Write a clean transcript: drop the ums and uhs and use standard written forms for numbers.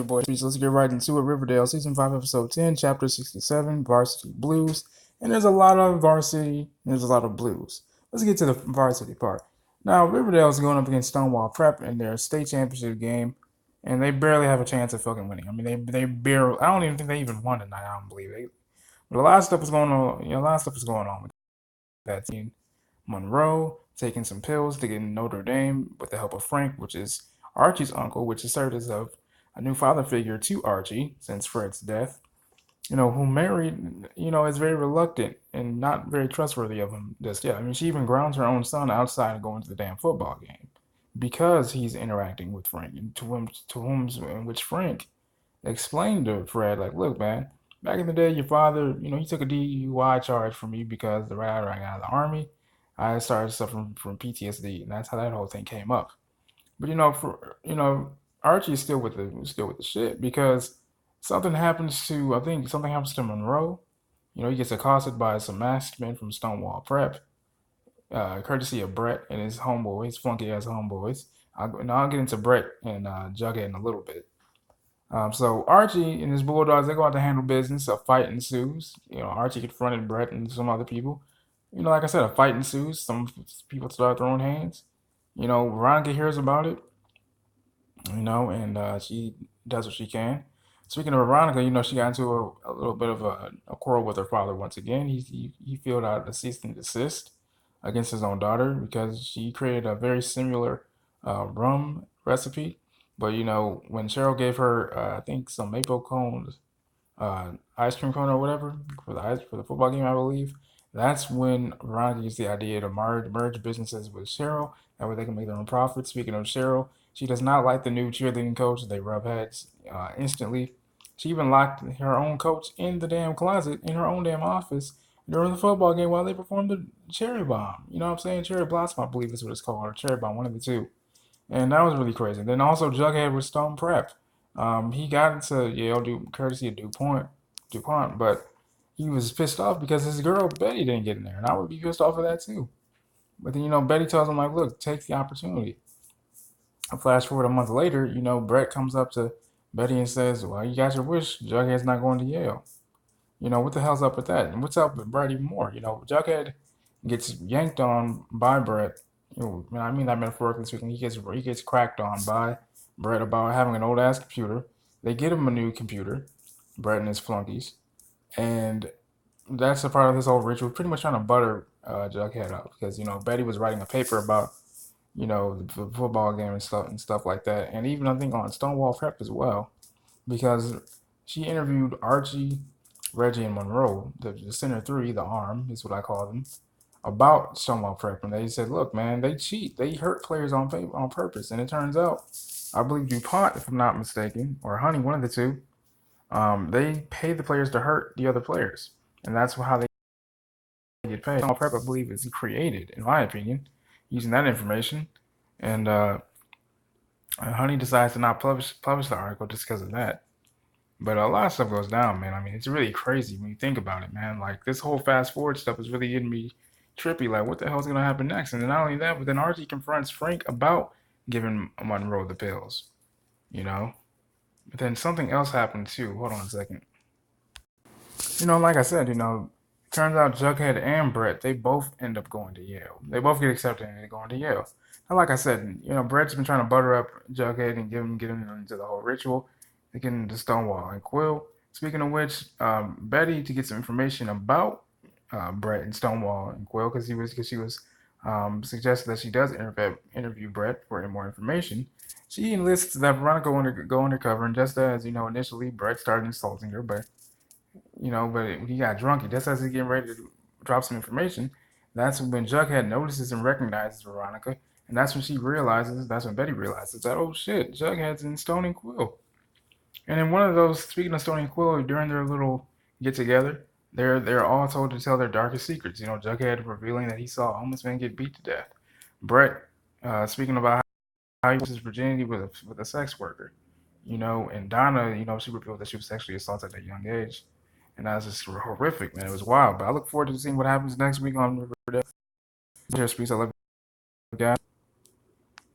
your boy. Let's get right into it. Riverdale, Season 5, Episode 10, Chapter 67, Varsity Blues. And there's a lot of varsity, and there's a lot of blues. Let's get to the varsity part. Now, Riverdale is going up against Stonewall Prep in their state championship game, and they barely have a chance of fucking winning. I mean, they barely, I don't even think they even won tonight. I don't believe it. But a lot of stuff is going on, a lot of stuff is going on with that team. Monroe taking some pills to get in Notre Dame with the help of Frank, which is Archie's uncle, which has served as a new father figure to Archie since Fred's death. Who married, is very reluctant and not very trustworthy of him just yet. I mean, she even grounds her own son outside of going to the damn football game because he's interacting with Frank, and in which Frank explained to Fred, like, look, man, back in the day, your father, he took a DUI charge from me because the right I got out of the army, I started suffering from PTSD, and that's how that whole thing came up. But Archie is still with the shit because something happens to Monroe. He gets accosted by some masked men from Stonewall Prep, courtesy of Brett and his homeboys, funky ass homeboys. I'll get into Brett and Jughead in a little bit. So Archie and his Bulldogs, they go out to handle business. A fight ensues. Archie confronted Brett and some other people. Like I said, a fight ensues. Some people start throwing hands. Veronica hears about it. And she does what she can. Speaking of Veronica, she got into a little bit of a quarrel with her father once again. He filled out a cease and desist against his own daughter because she created a very similar rum recipe. But when Cheryl gave her, I think some maple cones, ice cream cone or whatever for the football game, I believe. That's when Veronica used the idea to merge businesses with Cheryl. That way they can make their own profit. Speaking of Cheryl, she does not like the new cheerleading coach. They rub heads instantly. She even locked her own coach in the damn closet in her own damn office during the football game while they performed the cherry bomb. You know what I'm saying? Cherry blossom, I believe is what it's called, or cherry bomb, one of the two. And that was really crazy. Then also Jughead with Stone Prep. He got into Yale courtesy of DuPont, but he was pissed off because his girl Betty didn't get in there, and I would be pissed off of that too. But then Betty tells him like, look, take the opportunity. A flash forward a month later, Brett comes up to Betty and says, well, you got your wish. Jughead's not going to Yale. What the hell's up with that? And what's up with Brett even more? Jughead gets yanked on by Brett. I mean that metaphorically speaking. He gets cracked on by Brett about having an old ass computer. They get him a new computer, Brett and his flunkies, and that's a part of this whole ritual. Pretty much trying to butter Jughead up because Betty was writing a paper about the football game and stuff like that, and even I think on Stonewall Prep as well, because she interviewed Archie, Reggie, and Monroe, the center three, the arm is what I call them, about Stonewall Prep, and they said, look, man, they cheat, they hurt players on purpose, and it turns out, I believe DuPont, if I'm not mistaken, or Honey, one of the two, they pay the players to hurt the other players, and that's how they get paid. Stonewall Prep, I believe, is created, in my opinion, using that information, and Honey decides to not publish the article just because of that. But a lot of stuff goes down, man. I mean, it's really crazy when you think about it, man. Like, this whole fast forward stuff is really getting me trippy. Like, what the hell's going to happen next? And then not only that, but then Archie confronts Frank about giving Monroe the pills, you know? But then something else happened, too. Hold on a second. Like I said, turns out Jughead and Brett, they both end up going to Yale. They both get accepted and they're going to Yale. And like I said, Brett's been trying to butter up Jughead and get him into the whole ritual. They get into Stonewall and Quill. Speaking of which, Betty to get some information about Brett and Stonewall and Quill because she was suggested that she does interview Brett for more information. She enlists that Veronica go undercover, and just as initially Brett started insulting her, but he got drunk. Just as he's getting ready to drop some information, that's when Jughead notices and recognizes Veronica, and that's when Betty realizes that, oh shit, Jughead's in Stone and Quill. And in one of those, speaking of Stone and Quill, during their little get together, they're all told to tell their darkest secrets. Jughead revealing that he saw a homeless man get beat to death. Brett speaking about how he lost his virginity with a sex worker. And Donna, she revealed that she was sexually assaulted at a young age. And that was just horrific, man. It was wild. But I look forward to seeing what happens next week on Riverdale. Shafferspeeks, I love you guys.